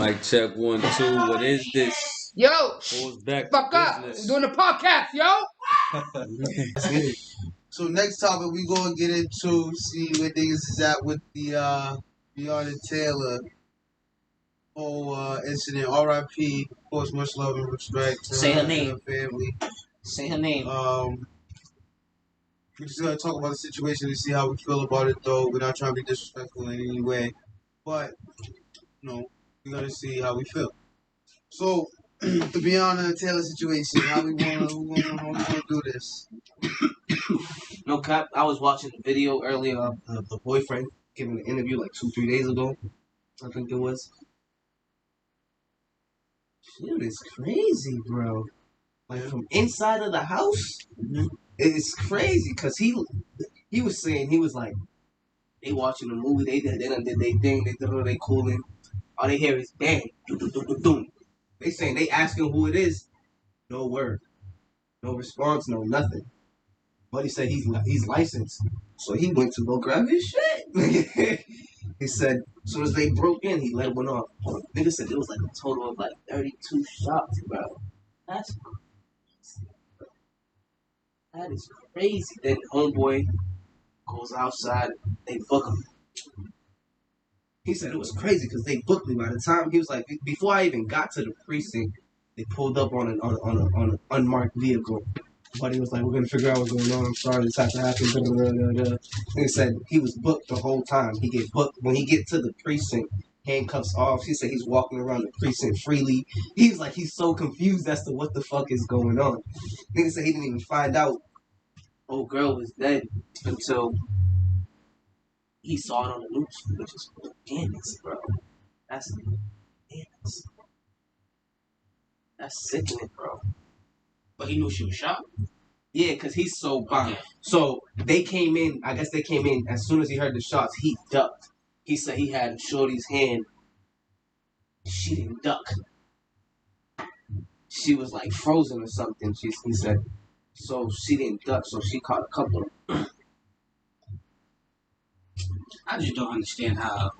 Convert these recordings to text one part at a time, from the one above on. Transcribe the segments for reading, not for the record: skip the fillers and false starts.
Mic check 1 2. What is this? Yo, Who's back fuck to up. business? We're doing a podcast, yo. So next topic we gonna get into see where niggas is at with the Breonna Taylor whole incident. R.I.P. Of course, much love and respect to Say her and name. her family. Say her name. We're just gonna talk about the situation and see how we feel about it, though. We're not trying to be disrespectful in any way, but we're gonna see how we feel. So the Breonna Taylor situation, how we wanna do this? No cap, I was watching a video earlier of the boyfriend giving an interview like 2-3 days ago. I think it was. Shit is crazy, bro. Like from inside of the house, it's crazy because he was saying, he was like, they watching the movie, they done did their thing, they cooling. All they hear is bang, doom. They saying, they asking who it is, no word, no response, no nothing. But he said he's licensed, so he went to go grab his shit. He said as soon as they broke in, he let one off. Nigga said it was like a total of like 32 shots, bro. That's crazy. That is crazy. Then homeboy goes outside, they book him. He said it was crazy because they booked me. By the time he was like, before I even got to the precinct, they pulled up on an unmarked vehicle. But he was like, we're going to figure out what's going on. I'm sorry this had to happen. He said he was booked the whole time. He get booked. When he get to the precinct, handcuffs off. He said he's walking around the precinct freely. He's like, he's so confused as to what the fuck is going on. Nigga said he didn't even find out old girl was dead until he saw it on the news, which is bananas, bro. That's bananas. That's sickening, bro. But he knew she was shot. Yeah, because he's so bomb. Okay. So they came in, I guess they came in, as soon as he heard the shots, he ducked. He said he had Shorty's hand. She didn't duck. She was like frozen or something, he said. So she didn't duck, so she caught a couple of them. I just don't understand how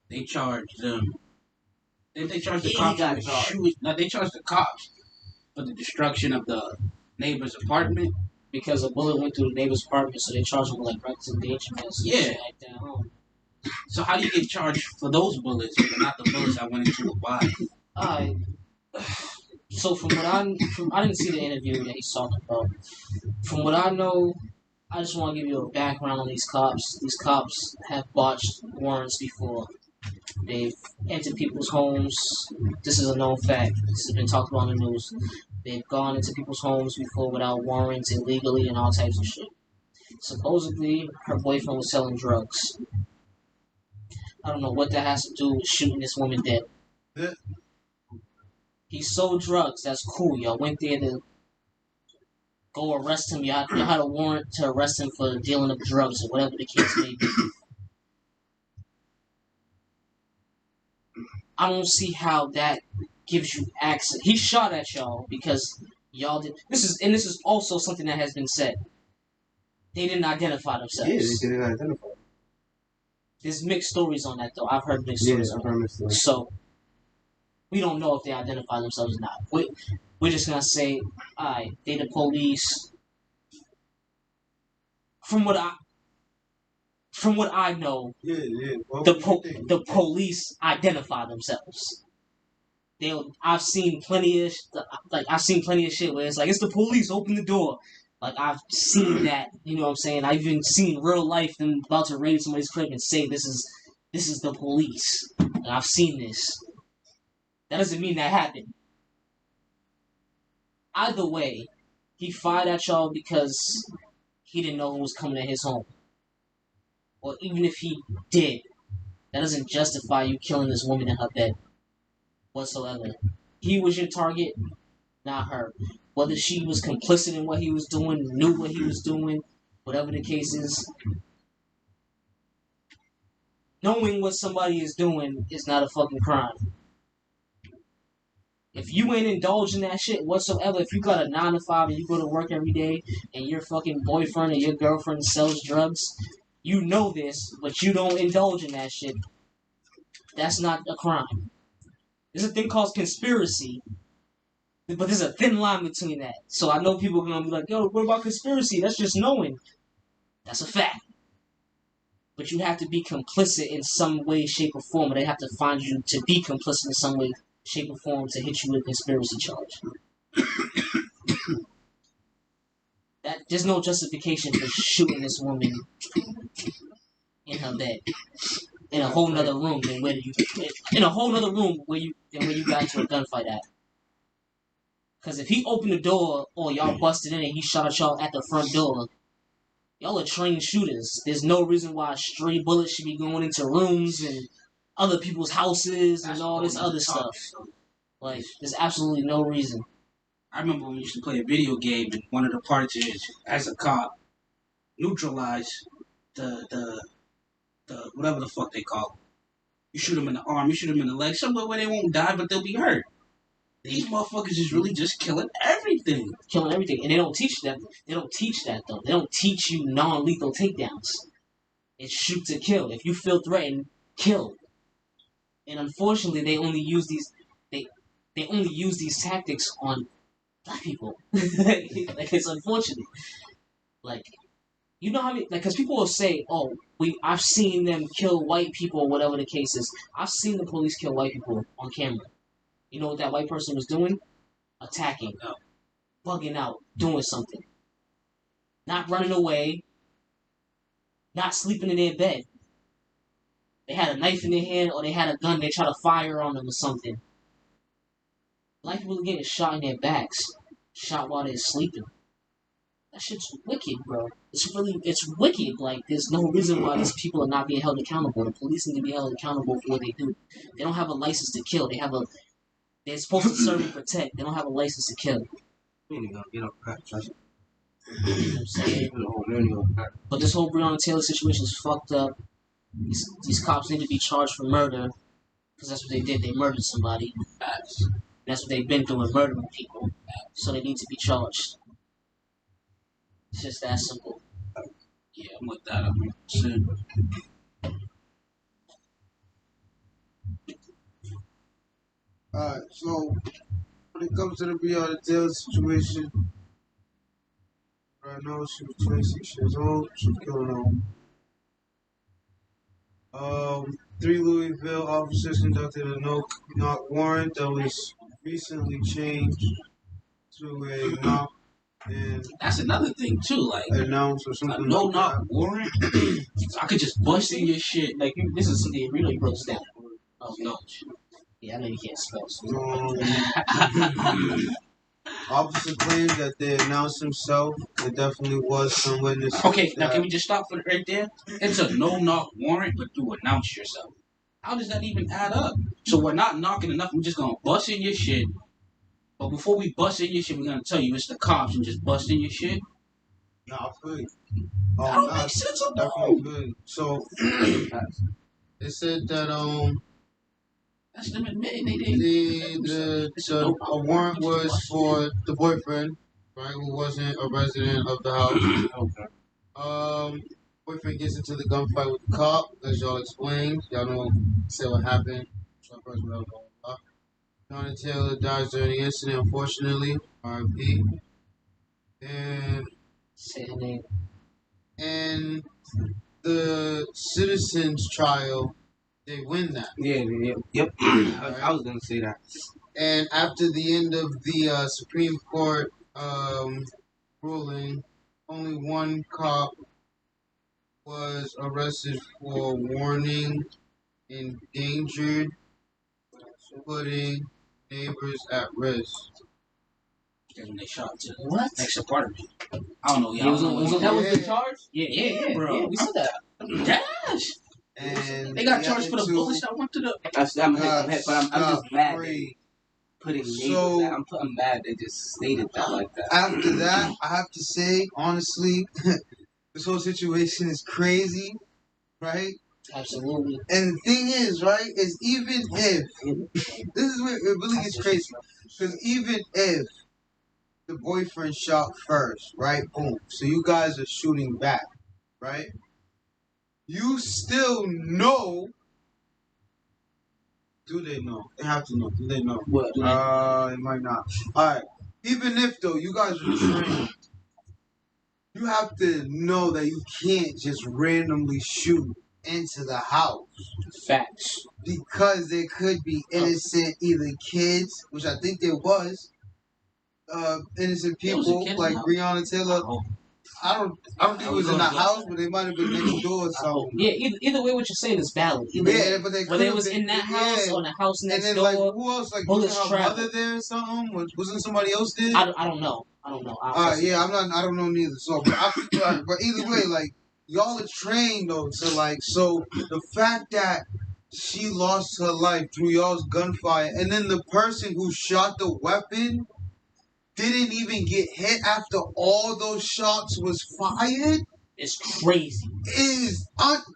they charged them. They charged the cops with shooting. No, they charged the cops for the destruction of the neighbor's apartment because a bullet went through the neighbor's apartment, so they charged him with like reckless endangerment. Yeah. Like that. So how do you get charged for those bullets, but not the bullets that went into the body? So from what I didn't see the interview that he's talking about. From what I know, I just want to give you a background on these cops. These cops have botched warrants before. They've entered people's homes. This is a known fact. This has been talked about in the news. They've gone into people's homes before without warrants, illegally, and all types of shit. Supposedly, her boyfriend was selling drugs. I don't know what that has to do with shooting this woman dead. Yeah. He sold drugs. That's cool. Y'all went there to go arrest him. Y'all had a warrant to arrest him for dealing of drugs or whatever the case may be. I don't see how that gives you access. He shot at y'all because y'all did. This is also something that has been said. They didn't identify themselves. Yeah, they didn't identify. There's mixed stories on that though. I've heard mixed stories. Yeah, I've heard mixed stories. So we don't know if they identify themselves or not. We're just gonna say, alright, they the police. From what I know, Well, the police identify themselves. I've seen plenty of shit where it's like, it's the police, open the door. Like, I've seen that, you know what I'm saying? I've even seen real life them about to raid somebody's crib and say this is the police. And I've seen this. That doesn't mean that happened. Either way, he fired at y'all because he didn't know who was coming at his home. Or even if he did, that doesn't justify you killing this woman in her bed whatsoever. He was your target, not her. Whether she was complicit in what he was doing, knew what he was doing, whatever the case is, knowing what somebody is doing is not a fucking crime. If you ain't indulging that shit whatsoever, if you got a 9 to 5 and you go to work every day and your fucking boyfriend or your girlfriend sells drugs, you know this, but you don't indulge in that shit, that's not a crime. There's a thing called conspiracy, but there's a thin line between that. So I know people are gonna be like, "Yo, what about conspiracy? That's just knowing." That's a fact. But you have to be complicit in some way, shape, or form. Or they have to find you to be complicit in some way, shape, or form to hit you with a conspiracy charge. That there's no justification for shooting this woman in her bed in a whole nother room than where you in a whole nother room where you got into a gunfight at. Because if he opened the door or y'all busted in and he shot at y'all at the front door, y'all are trained shooters. There's no reason why stray bullets should be going into rooms and other people's houses and all this other stuff. Like, there's absolutely no reason. I remember when we used to play a video game and one of the parts is, as a cop, neutralize the whatever the fuck they call it. You shoot them in the arm, you shoot them in the leg, somewhere where they won't die but they'll be hurt. These motherfuckers is really just killing everything. Killing everything. And they don't teach that. They don't teach that, though. They don't teach you non-lethal takedowns. It's shoot to kill. If you feel threatened, kill. And unfortunately, they only use these tactics on black people. Like, it's unfortunate. Like, you know how many, like, because people will say, "Oh, I've seen them kill white people," or whatever the case is. I've seen the police kill white people on camera. You know what that white person was doing? Attacking, bugging out, doing something. Not running away, not sleeping in their bed. They had a knife in their hand or they had a gun, they try to fire on them or something. Black people are getting shot in their backs, shot while they're sleeping. That shit's wicked, bro. It's wicked. Like, there's no reason why these people are not being held accountable. The police need to be held accountable for what they do. They don't have a license to kill. They're supposed to serve and protect. They don't have a license to kill. We ain't gonna get up crack, trust me. You know what I'm saying? But this whole Breonna Taylor situation is fucked up. These cops need to be charged for murder. Because that's what they did. They murdered somebody. That's what they've been doing, murdering people. So they need to be charged. It's just that simple. Yeah, I'm with that 100%. Alright, so when it comes to the Breonna Taylor situation, right now she was 26 years old. She was killed on 3 Louisville officers conducted a no-knock warrant that was recently changed to a knock and That's another thing too, like announce or a something no like knock that. warrant. So I could just bust in your shit. Like, this is something you really broke down. Oh, No. Yeah, I know you can't spell. Officer claimed that they announced himself. There definitely was some witnesses. Okay, now can we just stop for right there? It's a no knock warrant, but you announce yourself. How does that even add up? So we're not knocking enough. We're just gonna bust in your shit. But before we bust in your shit, we're gonna tell you it's the cops and just bust in your shit. Nah, good. That don't make sense at all. Definitely good. So they said that That's them admitting they didn't. a warrant was for the boyfriend, right, who wasn't a resident of the house. Boyfriend gets into the gunfight with the cop, as y'all explained. Y'all know, say what happened. Breonna Taylor dies during the incident, unfortunately. R.I.P. And Say her name. and the citizens trial, they win that. Yep. I was gonna say that. And after the end of the Supreme Court ruling, only one cop was arrested for warning endangered, putting neighbors at risk. That's when they shot to What? next apartment. I don't know, Yeah, y'all. that was the Yeah. charge? Yeah, bro. Yeah, we said that. Yes. And They got the charged for other the bullets that went to the. I'm just mad free. putting neighbors So- at. I'm mad they just stated that like that. After that, I have to say, honestly, this whole situation is crazy, right? Absolutely. And the thing is, right, is even if, this is where it really gets crazy, because even if the boyfriend shot first, right, boom, so you guys are shooting back, right, you still know Do they know? They have to know. Do they know? What? It might not. All right. Even if though you guys are trained, you have to know that you can't just randomly shoot into the house Facts. because there could be innocent either kids, which I think there was, innocent There was a people kid in like the house. Breonna Taylor. I don't think it was in the house, but they might have been next door or something. Yeah, either way, what you're saying is valid. Either Yeah, way. but they Whether could it have was been in that house or the house and next then door. like who else? Like wasn't bullets her travel. mother there or something? Wasn't somebody else there? I don't know. Yeah, I'm not. I don't know neither. So, but either way, like y'all are trained though to like. So the fact that she lost her life through y'all's gunfire, and then the person who shot the weapon didn't even get hit after all those shots was fired. It's crazy. Is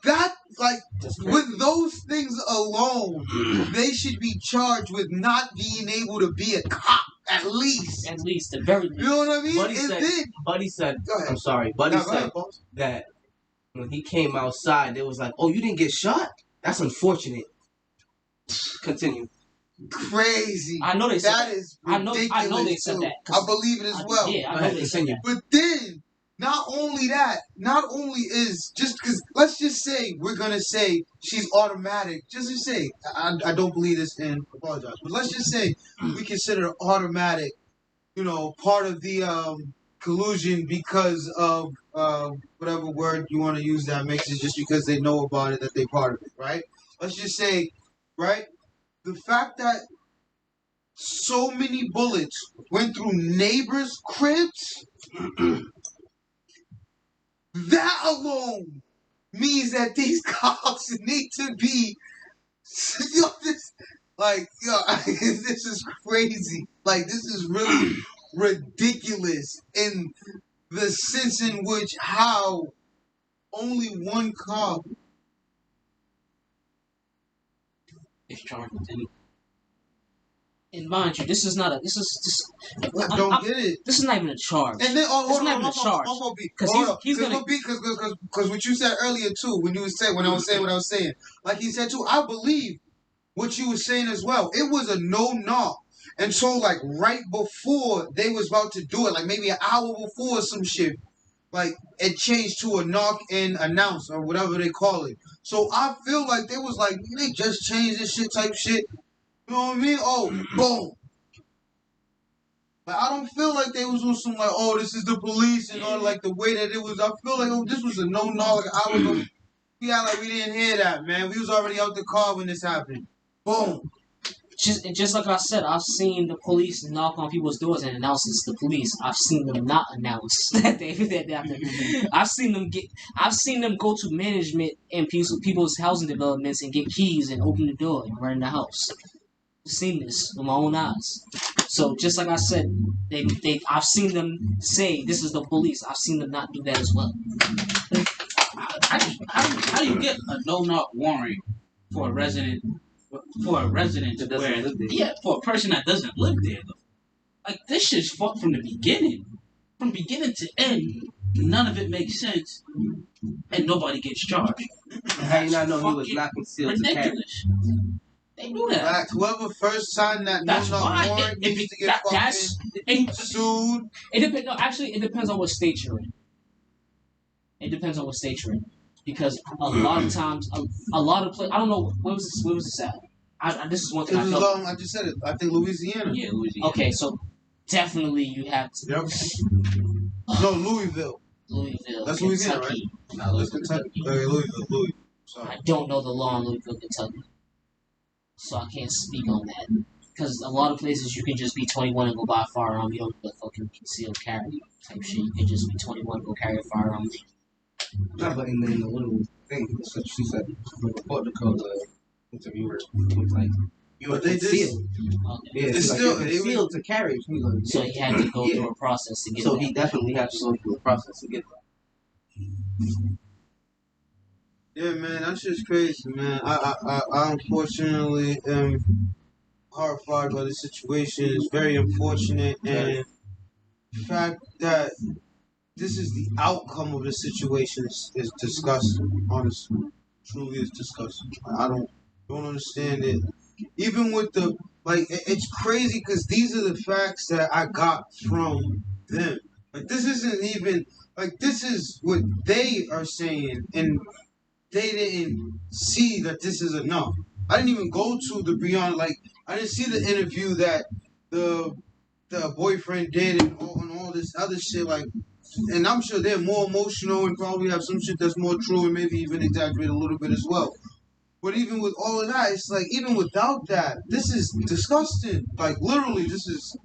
that like with those things alone, they should be charged with not being able to be a cop at least. At least, the very least. You know what I mean? Buddy said, Go ahead. I'm sorry. Buddy No, go said ahead, boss. that when he came outside, they was like, "Oh, you didn't get shot? That's unfortunate." Continue. Crazy. I know they said That that. is I ridiculous. know they said too. that. I believe it as well. Yeah, I Go know ahead, they said continue. that. But then, not only that, not only is just because let's just say we're gonna say she's automatic. Just to say, I don't believe this and apologize, but let's just say we consider automatic, part of the collusion because of whatever word you want to use that makes it just because they know about it that they part of it, right? Let's just say, right, the fact that so many bullets went through neighbors' cribs. That alone means that these cops need to be, this is crazy. Like, this is really ridiculous in the sense in which how only one cop It's charged with anything. And mind you, this is not a. This don't get it. is not even a charge. And then, It's not even a charge. Because what you said earlier too, when I was saying what I was saying, like he said too, I believe what you were saying as well. It was a no knock, and so like right before they was about to do it, like maybe an hour before or some shit, like it changed to a knock and announce or whatever they call it. So I feel like they was like they just changed this shit type shit. You know what I mean? Oh, boom. Like, I don't feel like they was on some like, oh, this is the police and all like the way that it was. I feel like this was a no. Like I was, we act like we didn't hear that, man. We was already out the car when this happened. Boom. Just like I said, I've seen the police knock on people's doors and announce it's the police. I've seen them not announce that I've seen them go to management and people's housing developments and get keys and open the door and run in the house. I've seen this with my own eyes. So just like I said, I've seen them say this is the police. I've seen them not do that as well. How do you get a no-knock warrant for a resident? For a resident That doesn't live there. Yeah, for a person that doesn't live there though. Like this shit's fucked from the beginning. From beginning to end, none of it makes sense. And nobody gets charged. How you not know he was not concealed to carry? Ridiculous. They do that. Like, whoever first signed that That's no why warrant needs to get sued. It depends on what state you're in. It depends on what state you're in. Because a lot of times, a lot of places, I don't know, where was this at? This is one thing I know. I just said it. I think Louisiana. Yeah, Louisiana. Okay, so definitely you have to. Yep. No, Louisville. Louisville, That's Kentucky. Louisiana, right? That's Kentucky. Okay, Louisville. Sorry. I don't know the law in Louisville, Kentucky. So I can't speak on that. Because a lot of places you can just be 21 and go buy a firearm. You don't need a fucking concealed carry type shit. You can just be 21 and go carry a firearm. No, but in the little thing, she said, report the code, interviewer was like, you were concealed. Yeah, It's like, still concealed to carry. So he had to go through a process to get So that. he definitely had to go through a process to get that. Yeah, man, that shit's crazy, man. I unfortunately am horrified by the situation. It's very unfortunate, and the fact that this is the outcome of the situation is disgusting. Honestly, truly is disgusting. I don't understand it. even with the it's crazy because these are the facts that I got from them. Like this isn't even this is what they are saying, and they didn't see that this is enough. I didn't even go to the Breonna. I didn't see the interview that the boyfriend did and all this other shit. And I'm sure they're more emotional and probably have some shit that's more true and maybe even exaggerate a little bit as well. But even with all of that, it's like even without that, this is disgusting. Like literally, this is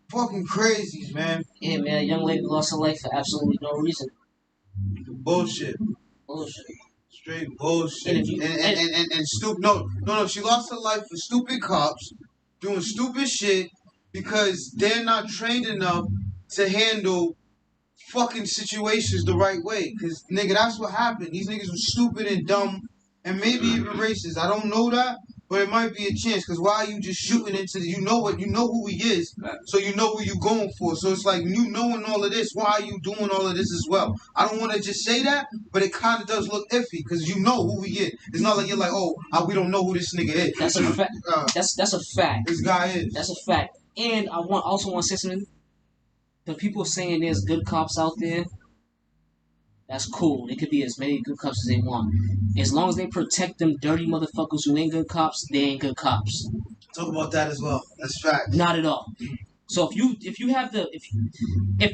fucking crazy, man. Yeah, man, a young lady lost her life for absolutely no reason. Bullshit. Bullshit. Straight bullshit. And if you And stupid. No. She lost her life for stupid cops doing stupid shit because they're not trained enough to handle fucking situations the right way. Cause nigga, that's what happened. These niggas were stupid and dumb and maybe even racist. I don't know that, but it might be a chance. Cause why are you just shooting into you know who he is, so you know who you going for. So it's like you knowing all of this, why are you doing all of this as well? I don't want to just say that, but it kind of does look iffy because you know who he is. It's not like you're like, we don't know who this nigga is. That's a fact. That's a fact. This guy is. That's a fact. And I also want to say something. The people saying there's good cops out there, that's cool. They could be as many good cops as they want. As long as they protect them dirty motherfuckers who ain't good cops, they ain't good cops. Talk about that as well. That's fact. Not at all. So if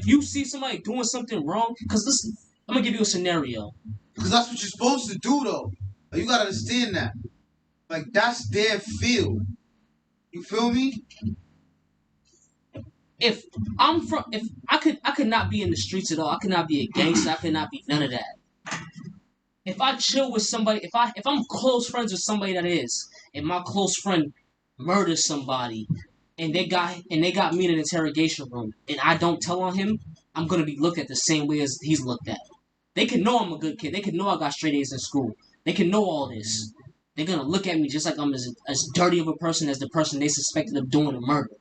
you see somebody doing something wrong, because listen, I'm gonna give you a scenario. Because that's what you're supposed to do, though. You gotta understand that. Like that's their field. You feel me? If I could not be in the streets at all. I could not be a gangster. I could not be none of that. If I chill with somebody, if I'm close friends with somebody that is, and my close friend murders somebody, and they got me in an interrogation room, and I don't tell on him, I'm gonna be looked at the same way as he's looked at. They can know I'm a good kid. They can know I got straight A's in school. They can know all this. They're gonna look at me just like I'm as dirty of a person as the person they suspected of doing a murder.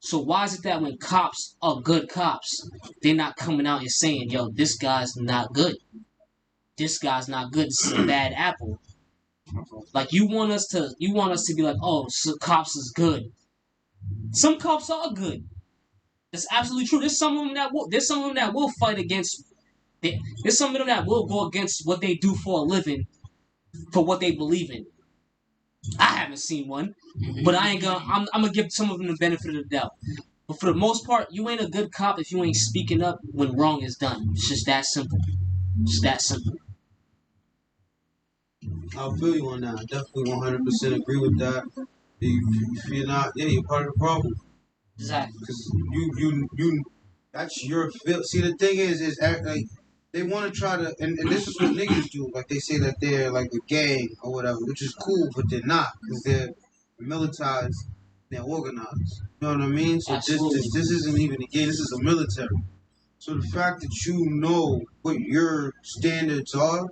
So why is it that when cops are good cops, they're not coming out and saying, yo, this guy's not good. This guy's not good. This is a bad apple. Like you want us to be like, oh, so cops is good. Some cops are good. That's absolutely true. There's some of them that will fight against. There's some of them that will go against what they do for a living, for what they believe in. I haven't seen one, but I'm gonna give some of them the benefit of the doubt. But for the most part, you ain't a good cop if you ain't speaking up when wrong is done. It's just that simple. Just that simple. I'll feel you on that. I definitely 100% agree with that. If you're not, you're part of the problem. Exactly. Because you, that's your field. See, the thing is like they want to try to, and this is what niggas do. Like they say that they're like a gang or whatever, which is cool, but they're not because they're militarized, they're organized. You know what I mean? So this isn't even a gang. This is a military. So the fact that you know what your standards are.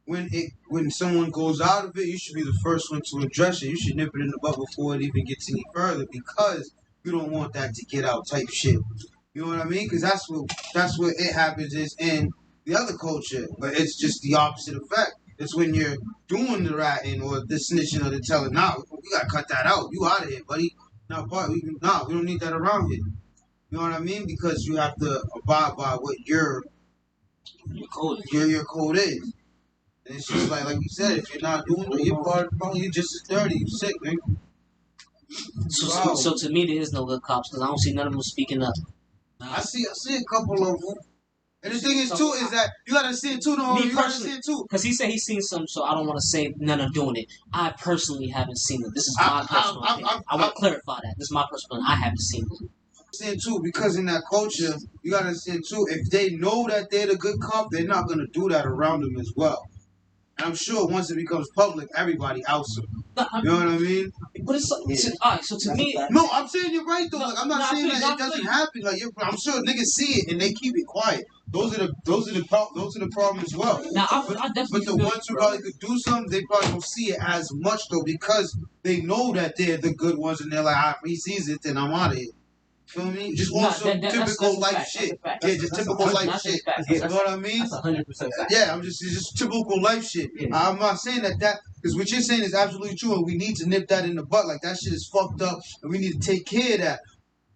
When someone goes out of it, you should be the first one to address it. You should nip it in the butt before it even gets any further because you don't want that to get out type shit. You know what I mean? Because that's what it happens is in the other culture, but it's just the opposite effect. It's when you're doing the ratting or the snitching or the telling. Nah, we gotta cut that out. You out of here, buddy. We don't need that around here. You know what I mean? Because you have to abide by what your code is. And it's just like you said, if you're not doing it, you're part of the problem. You're just as dirty. You're sick, man. So to me, there is no good cops because I don't see none of them speaking up. I see a couple of them. And the thing is, too, is that you gotta see it, too. No, you gotta see it, too. Because he said he's seen some, so I don't want to say none are doing it. I personally haven't seen it. This is my personal opinion. I want to clarify that. This is my personal opinion. I haven't seen it. Too, because in that culture, you gotta understand, too, if they know that they're the good cop, they're not gonna do that around them as well. I'm sure once it becomes public, everybody outs him. You know what I mean? But it's alright. So to me, no, I'm saying you're right though. Like I'm not saying that it doesn't happen. Like I'm sure niggas see it and they keep it quiet. Those are the problem as well. Now, I definitely. But the ones who probably could do something, they probably don't see it as much though because they know that they're the good ones and they're like, if he sees it, then I'm out of here. Feel me? Just Nah, also typical life fact. shit. That's Yeah, just typical life that's shit. a fact. You know what I mean? That's 100% fact. Yeah, it's just typical life shit. Yeah. I'm not saying that because what you're saying is absolutely true, and we need to nip that in the butt. Like that shit is fucked up, and we need to take care of that.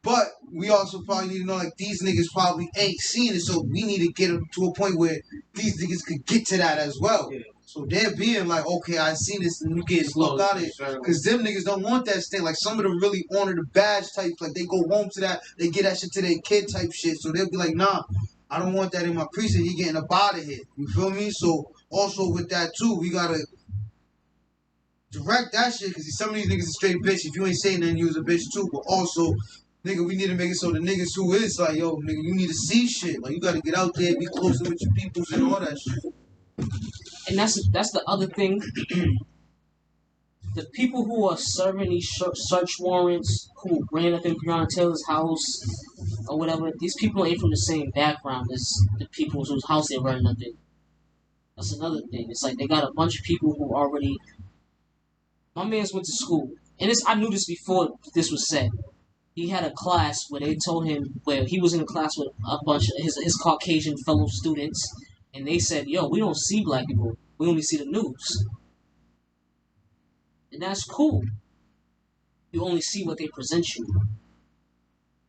But we also probably need to know like these niggas probably ain't seen it, so we need to get them to a point where these niggas could get to that as well. Yeah. So they're being like, okay, I seen this, and you get the fuck out of it. Because them niggas don't want that thing. Like some of them really honor the badge types. Like they go home to that, they get that shit to their kid type shit. So they'll be like, nah, I don't want that in my precinct. He getting up out of here. You feel me? So also with that too, we gotta direct that shit because some of these niggas are straight bitch. If you ain't saying nothing, you was a bitch too. But also, nigga, we need to make it so the niggas who is like, yo, nigga, you need to see shit. Like you gotta get out there, be closer with your peoples and all that shit. And that's the other thing. The people who are serving these search warrants, who ran up in Breonna Taylor's house or whatever, these people ain't from the same background as the people whose house they're running up in. That's another thing. It's like they got a bunch of people who already. My man's went to school, and I knew this before this was said. He had a class where they told him where he was in a class with a bunch of his Caucasian fellow students, and they said, "Yo, we don't see black people. We only see the news." And that's cool. You only see what they present you.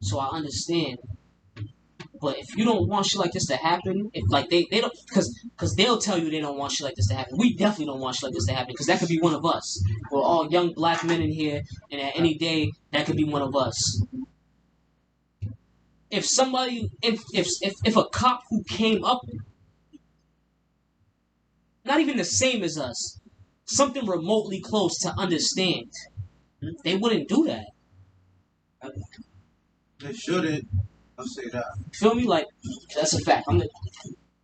So I understand. But if you don't want shit like this to happen, if like they don't, because they'll tell you they don't want shit like this to happen. We definitely don't want shit like this to happen because that could be one of us. We're all young black men in here, and at any day that could be one of us. If somebody, if a cop who came up, not even the same as us, something remotely close to understand, they wouldn't do that. They shouldn't. I'll say that. Feel me? Like that's a fact.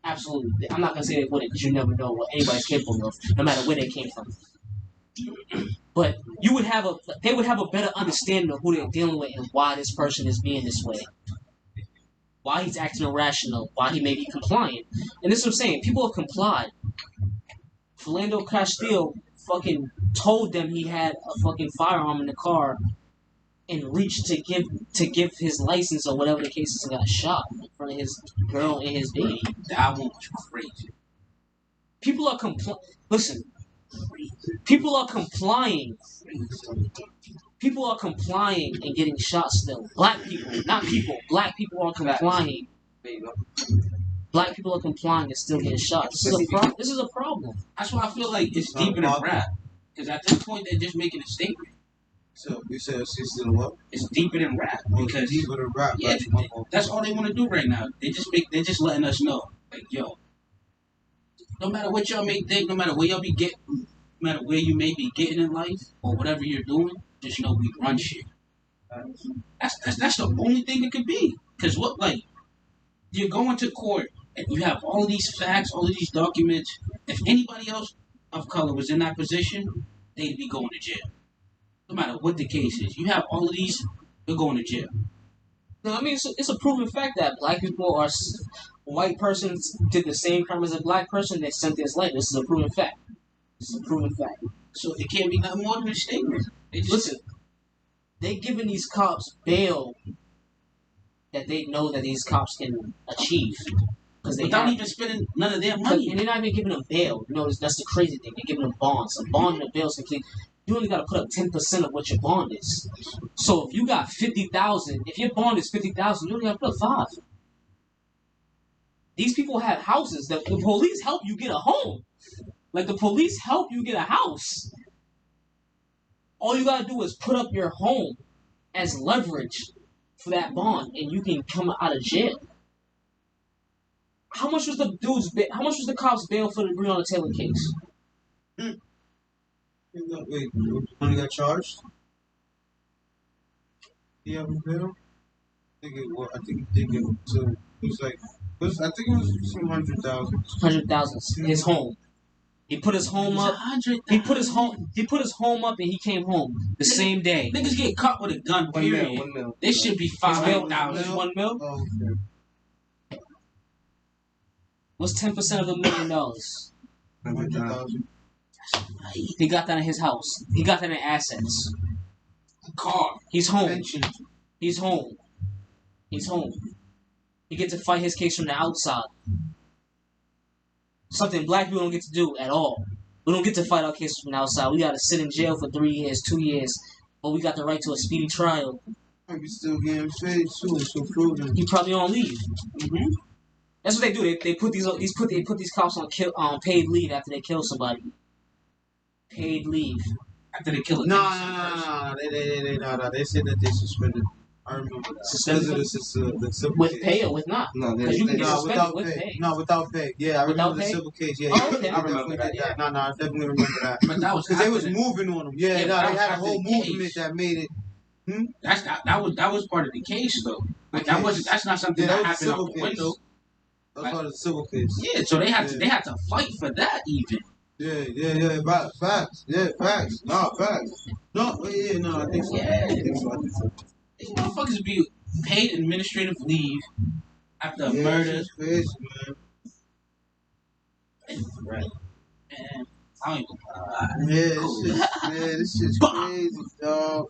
Absolutely. I'm not gonna say they wouldn't because you never know what anybody's capable of, no matter where they came from. But they would have a better understanding of who they're dealing with and why this person is being this way, why he's acting irrational, why he may be compliant. And this is what I'm saying. People have complied. Philando Castile fucking told them he had a fucking firearm in the car and reached to give his license or whatever the case is and got shot in front of his girl and his baby. That one was crazy. People are Listen, people are complying. People are complying and getting shot still. Black people, not people. Black people are complying. There you go. Black people are complying and still getting shot. This is a problem. That's why I feel like it's deeper than rap. Because at this point, they're just making a statement. So you said it's still what? It's deeper than rap. Because deeper than rap. yeah, that's all they want to do right now. They're just letting us know, like, yo, no matter what y'all may think, no matter where y'all be getting, no matter where you may be getting in life or whatever you're doing, just know we run shit. That's the only thing it could be. Because what, like, you're going to court and you have all of these facts, all of these documents. If anybody else of color was in that position, they'd be going to jail. No matter what the case is, you have all of these, they're going to jail. No, I mean it's a proven fact that black people are. White person did the same crime as a black person, they sent this life. This is a proven fact. This is a proven fact. So it can't be nothing more than a statement. Listen, they giving these cops bail that they know that these cops can achieve. Without even spending none of their money. And they're not even giving them bail. You know, that's the crazy thing. They're giving them bonds. A bond and a bail is complete. You only got to put up 10% of what your bond is. So if you got 50,000, if your bond is 50,000, you only got to put up 5. These people have houses. The police help you get a home. Like, the police help you get a house. All you gotta do is put up your home as leverage for that bond, and you can come out of jail. How much was how much was the cops' bail for the Breonna Taylor case? Wait, when he got charged? He have a bail? I think he did give him to. It was like. I think it was some 100,000. 100,000. His home. He put his home up. He put his home up, and he came home the same day. Niggas get caught with a gun. Period. 1 mil. They should be 500,000. 1 mil. Oh, okay. What's 10% of $1 million? 100,000. He got that in his house. He got that in assets. Car. He's home. Pension. He's home. He's home. He gets to fight his case from the outside. Something black people don't get to do at all. We don't get to fight our cases from the outside. We got to sit in jail for 3 years, 2 years, but we got the right to a speedy trial. And we still getting paid too. So proven. You probably on leave. Mm-hmm. That's what they do. They put these cops on paid leave after they kill somebody. Paid leave. After they kill a No. They said that they suspended. I remember that. Suspended the civil with case. pay or with not? No, Because you can get suspended without with pay. pay. No, without pay. Yeah, I Without remember the pay? civil case. Yeah, Oh, okay. I remember that. Yeah. No, I definitely remember that. But that was Because they was after the- moving on them. Yeah, Yeah, no, that they was had a after whole the movement case. that made it. That was part of the case though. Like that Okay. wasn't. That's not something Yeah, that that was a happened out civil the case. window. That was part of the civil case. Yeah, so they had to fight for that even. Yeah. Facts. Yeah, facts. No, facts. No, yeah, no, I think so. Yeah. I think so. These motherfuckers be paid administrative leave after a Yeah, murder. it's crazy, Right. And I ain't gonna lie. man. Yeah, this shit's crazy, dog.